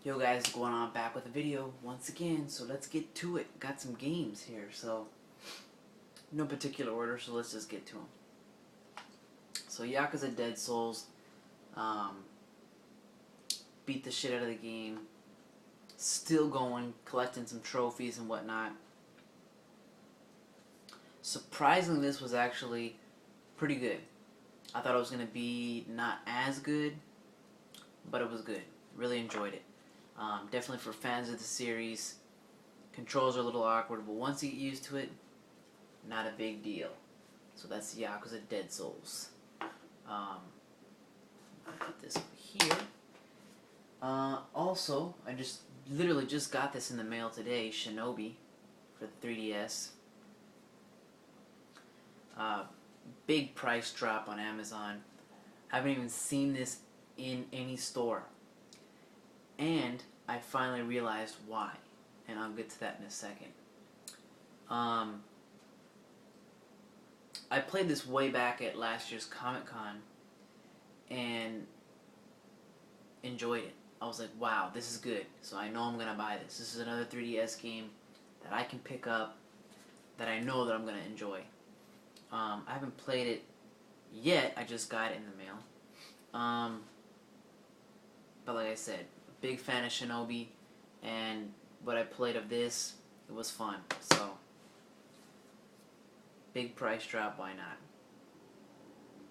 Yo guys, going on back with a video once again, so let's get to it. Got some games here, so no particular order, so let's just get to them. So Yakuza Dead Souls, beat the shit out of the game, still going, collecting some trophies and whatnot. Surprisingly, this was actually pretty good. I thought it was going to be not as good, but it was good. Really enjoyed it. Definitely for fans of the series. Controls are a little awkward, but once you get used to it, not a big deal. So that's Yakuza Dead Souls. I'll put this over here. Also, I literally just got this in the mail today, Shinobi, for the 3DS. Big price drop on Amazon. Haven't even seen this in any store. And I finally realized why. And I'll get to that in a second. I played this way back at last year's Comic-Con and enjoyed it. I was like, wow, this is good. So I know I'm going to buy this. This is another 3DS game that I can pick up that I know that I'm going to enjoy. I haven't played it yet. I just got it in the mail. But like I said, big fan of Shinobi, and what I played of this, it was fun. So, big price drop, why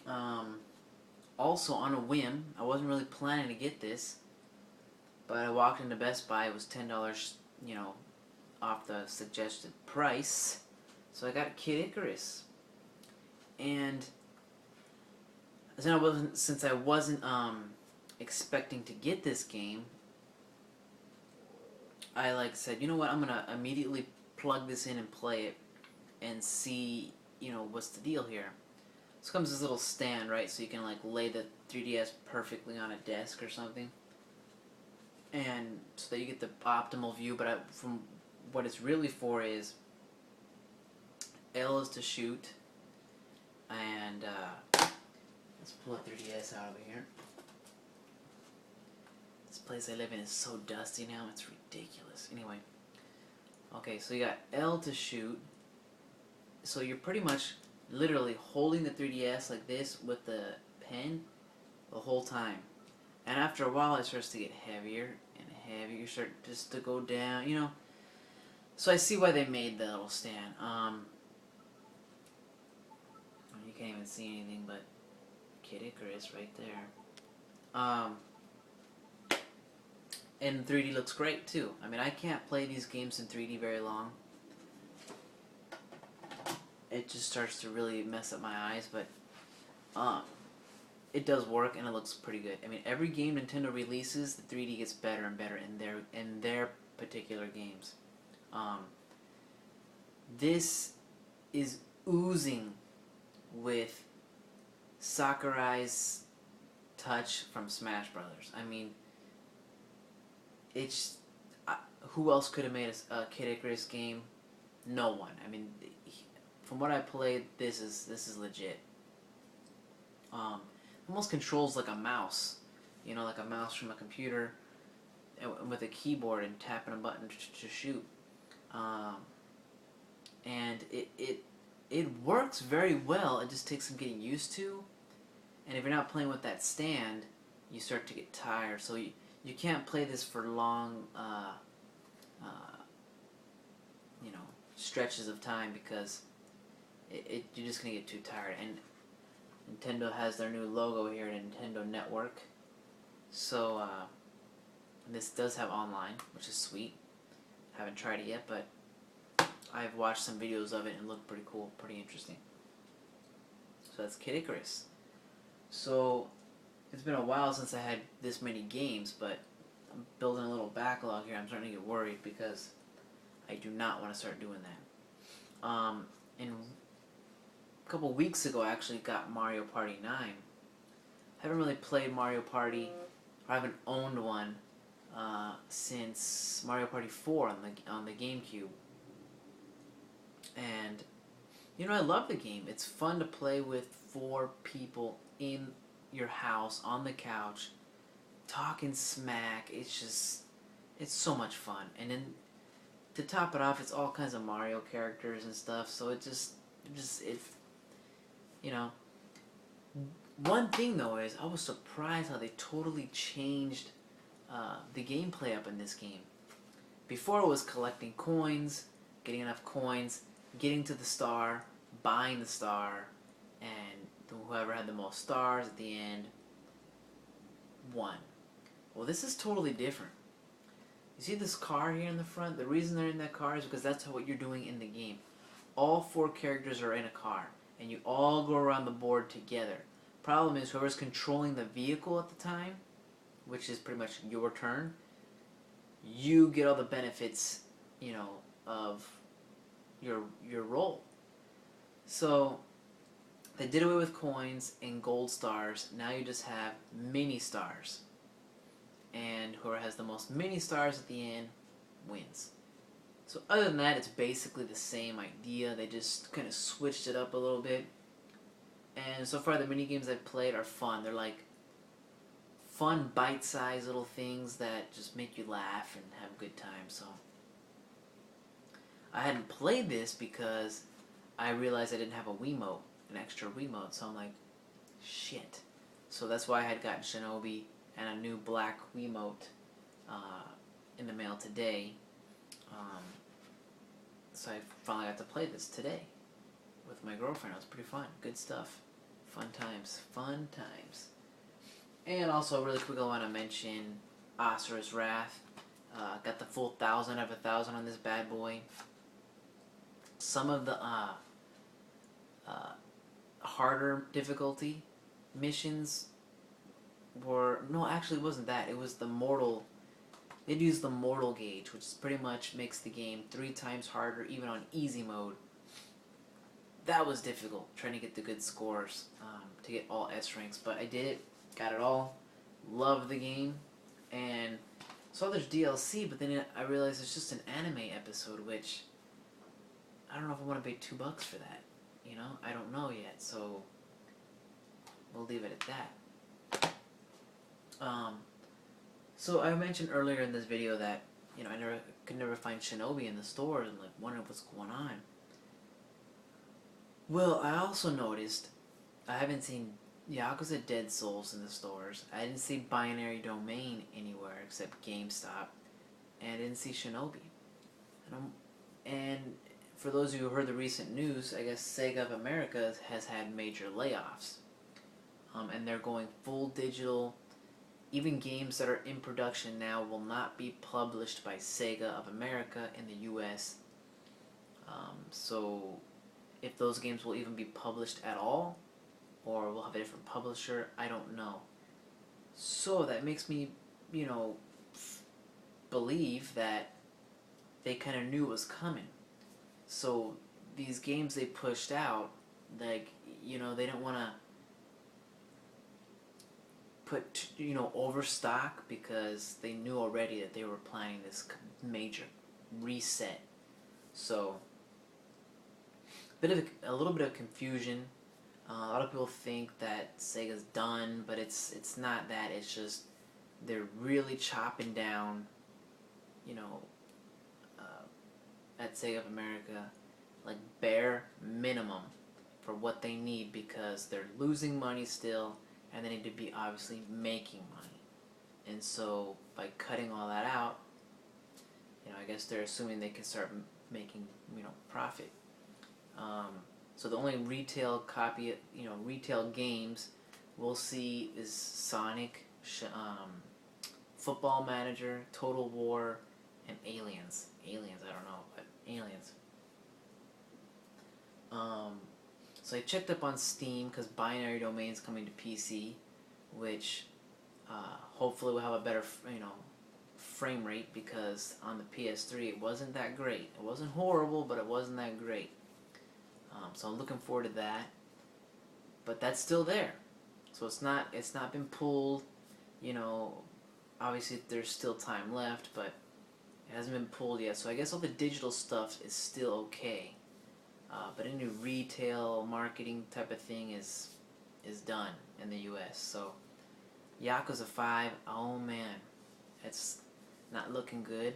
not? Also, on a whim, I wasn't really planning to get this, but I walked into Best Buy. It was $10, off the suggested price. So I got Kid Icarus. And since I wasn't expecting to get this game, I said, you know what, I'm gonna immediately plug this in and play it and see, what's the deal here. So comes this little stand, right, so you can lay the 3DS perfectly on a desk or something, and so that you get the optimal view. But from what it's really for is L is to shoot, and let's pull a 3DS out over here. This place I live in is so dusty now, it's ridiculous. Anyway, okay, so you got L to shoot, so you're pretty much literally holding the 3DS like this with the pen the whole time. And after a while it starts to get heavier and heavier, you start just to go down, So I see why they made the little stand. You can't even see anything but Kid Icarus right there. And 3D looks great too. I mean, I can't play these games in 3D very long. It just starts to really mess up my eyes, but it does work and it looks pretty good. I mean, every game Nintendo releases, the 3D gets better and better in their particular games. This is oozing with Sakurai's touch from Smash Brothers. I mean, it's who else could have made a Kid Icarus game? No one. I mean, from what I played, this is legit. Almost controls like a mouse, like a mouse from a computer, with a keyboard and tapping a button to shoot. And it works very well. It just takes some getting used to. And if you're not playing with that stand, you start to get tired. So you can't play this for long, stretches of time, because you're just gonna get too tired. And Nintendo has their new logo here, Nintendo Network. So this does have online, which is sweet. Haven't tried it yet, but I've watched some videos of it and it looked pretty cool, pretty interesting. So that's Kid Icarus. So it's been a while since I had this many games, but I'm building a little backlog here. I'm starting to get worried because I do not want to start doing that. And a couple weeks ago I actually got Mario Party 9. Haven't really played Mario Party, or I haven't owned one since Mario Party 4 on the GameCube. And I love the game. It's fun to play with 4 people in your house on the couch, talking smack. It's just It's so much fun. And then to top it off, it's all kinds of Mario characters and stuff. So it's you know. One thing though is I was surprised how they totally changed the gameplay up in this game. Before it was collecting coins, getting enough coins, getting to the star, buying the star, and whoever had the most stars at the end won. Well, this is totally different. You see this car here in the front? The reason they're in that car is because that's what you're doing in the game. All 4 characters are in a car, and you all go around the board together. Problem is, whoever's controlling the vehicle at the time, which is pretty much your turn, you get all the benefits, of your role. So they did away with coins and gold stars. Now you just have mini stars. And whoever has the most mini stars at the end wins. So other than that, it's basically the same idea. They just kind of switched it up a little bit. And so far the mini games I've played are fun. They're like fun bite-sized little things that just make you laugh and have a good time. So I hadn't played this because I realized I didn't have a Wiimote, an extra Wiimote. So I'm like, shit. So that's why I had gotten Shinobi and a new black Wiimote in the mail today. So I finally got to play this today with my girlfriend. It was pretty fun. Good stuff. Fun times. Fun times. And also, really quick, I want to mention Asura's Wrath. Got the full 1,000 of 1,000 on this bad boy. Some of the harder difficulty missions were... No, actually it wasn't that. It was the mortal... They'd use the mortal gauge, which pretty much makes the game 3 times harder, even on easy mode. That was difficult, trying to get the good scores to get all S ranks, but I did it, got it all, loved the game, and saw there's DLC, but then I realized it's just an anime episode, which I don't know if I want to pay $2 for that, I don't know yet, so we'll leave it at that. So I mentioned earlier in this video that, I could never find Shinobi in the stores and wondering what's going on. Well, I also noticed I haven't seen Yakuza Dead Souls in the stores. I didn't see Binary Domain anywhere except GameStop, and I didn't see Shinobi. And for those of you who heard the recent news, I guess Sega of America has had major layoffs, and they're going full digital. Even games that are in production now will not be published by Sega of America in the US. So if those games will even be published at all, or will have a different publisher, I don't know. So that makes me, believe that they kind of knew it was coming. So these games they pushed out, they didn't want to put, overstock, because they knew already that they were planning this major reset. So a little bit of confusion. A lot of people think that Sega's done, but it's not that. It's just they're really chopping down, at Sega of America, like bare minimum for what they need, because they're losing money still, and they need to be obviously making money. And so by cutting all that out, I guess they're assuming they can start making, profit. So the only retail copy, retail games we'll see is Sonic, Football Manager, Total War, and Aliens. Aliens, I don't know, but Aliens. So I checked up on Steam, because Binary Domain's coming to PC, which hopefully will have a better, frame rate, because on the PS3 it wasn't that great. It wasn't horrible, but it wasn't that great. So I'm looking forward to that. But that's still there. So it's not been pulled, obviously there's still time left, but it hasn't been pulled yet. So I guess all the digital stuff is still okay. But any retail marketing type of thing is done in the US. So Yakuza 5, oh man, not looking good.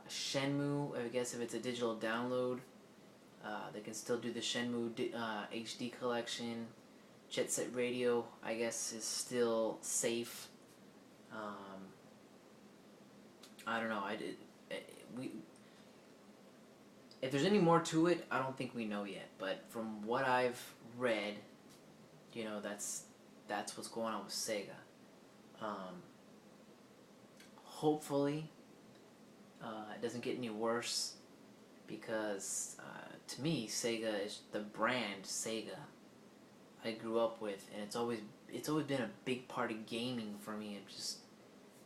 Shenmue, I guess if it's a digital download, they can still do the Shenmue HD collection. Jet Set Radio, I guess, is still safe. I don't know. If there's any more to it, I don't think we know yet. But from what I've read, you know, that's what's going on with Sega. Hopefully, it doesn't get any worse, because to me, Sega is the brand Sega I grew up with, and it's always been a big part of gaming for me. It's just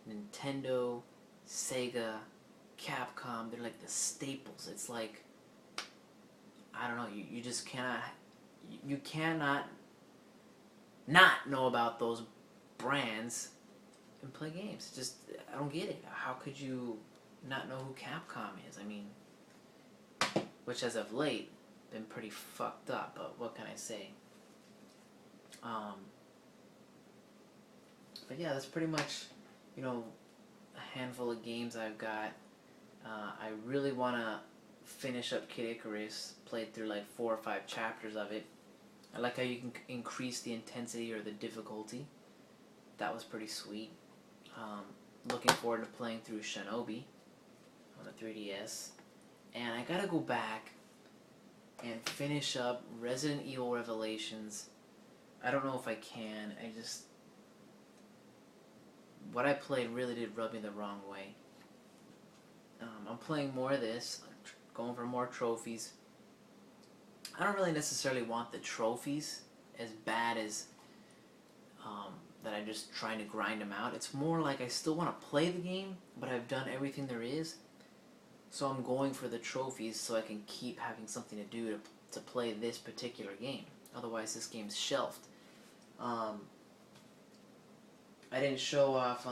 Nintendo, Sega, Capcom, they're like the staples. It's like, I don't know, you just cannot not know about those brands and play games. Just, I don't get it. How could you not know who Capcom is? I mean, which as of late been pretty fucked up, but what can I say? But yeah, that's pretty much, you know, a handful of games I've got. I really want to finish up Kid Icarus. Played through like 4 or 5 chapters of it. I like how you can increase the intensity or the difficulty. That was pretty sweet. Looking forward to playing through Shinobi on the 3DS. And I gotta go back and finish up Resident Evil Revelations. I don't know if I can. What I played really did rub me the wrong way. I'm playing more of this, going for more trophies. I don't really necessarily want the trophies as bad as that I'm just trying to grind them out. It's more like I still want to play the game, but I've done everything there is. So I'm going for the trophies so I can keep having something to do to play this particular game. Otherwise, this game's shelved. I didn't show off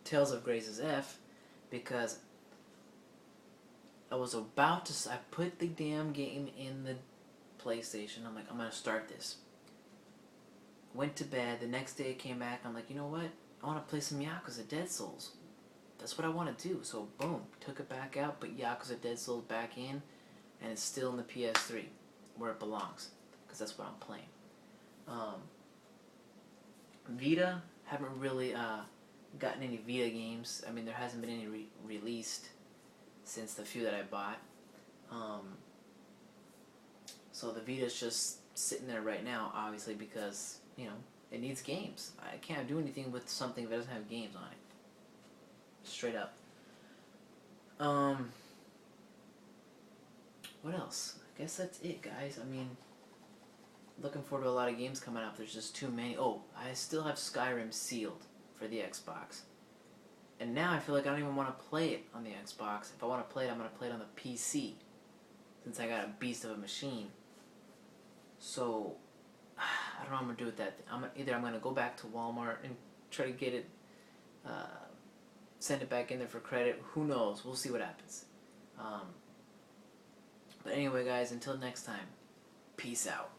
Tales of Grace's F because I was about to. I put the damn game in the PlayStation. I'm like, I'm gonna start this. Went to bed. The next day I came back. I'm like, you know what? I want to play some Yakuza Dead Souls. That's what I want to do. So boom, took it back out, put Yakuza Dead Souls back in, and it's still in the PS3 where it belongs, because that's what I'm playing. Vita, haven't really gotten any Vita games. I mean, there hasn't been any released since the few that I bought. So the Vita's just sitting there right now, obviously, because, you know, it needs games. I can't do anything with something that doesn't have games on it. Straight up. What else? I guess that's it, guys. I mean, looking forward to a lot of games coming out. There's just too many. Oh, I still have Skyrim sealed for the Xbox. And now I feel like I don't even want to play it on the Xbox. If I want to play it, I'm going to play it on the PC, since I got a beast of a machine. So, I don't know what I'm going to do with that. Either I'm going to go back to Walmart and try to get it, send it back in there for credit. Who knows? We'll see what happens. But anyway, guys, until next time, peace out.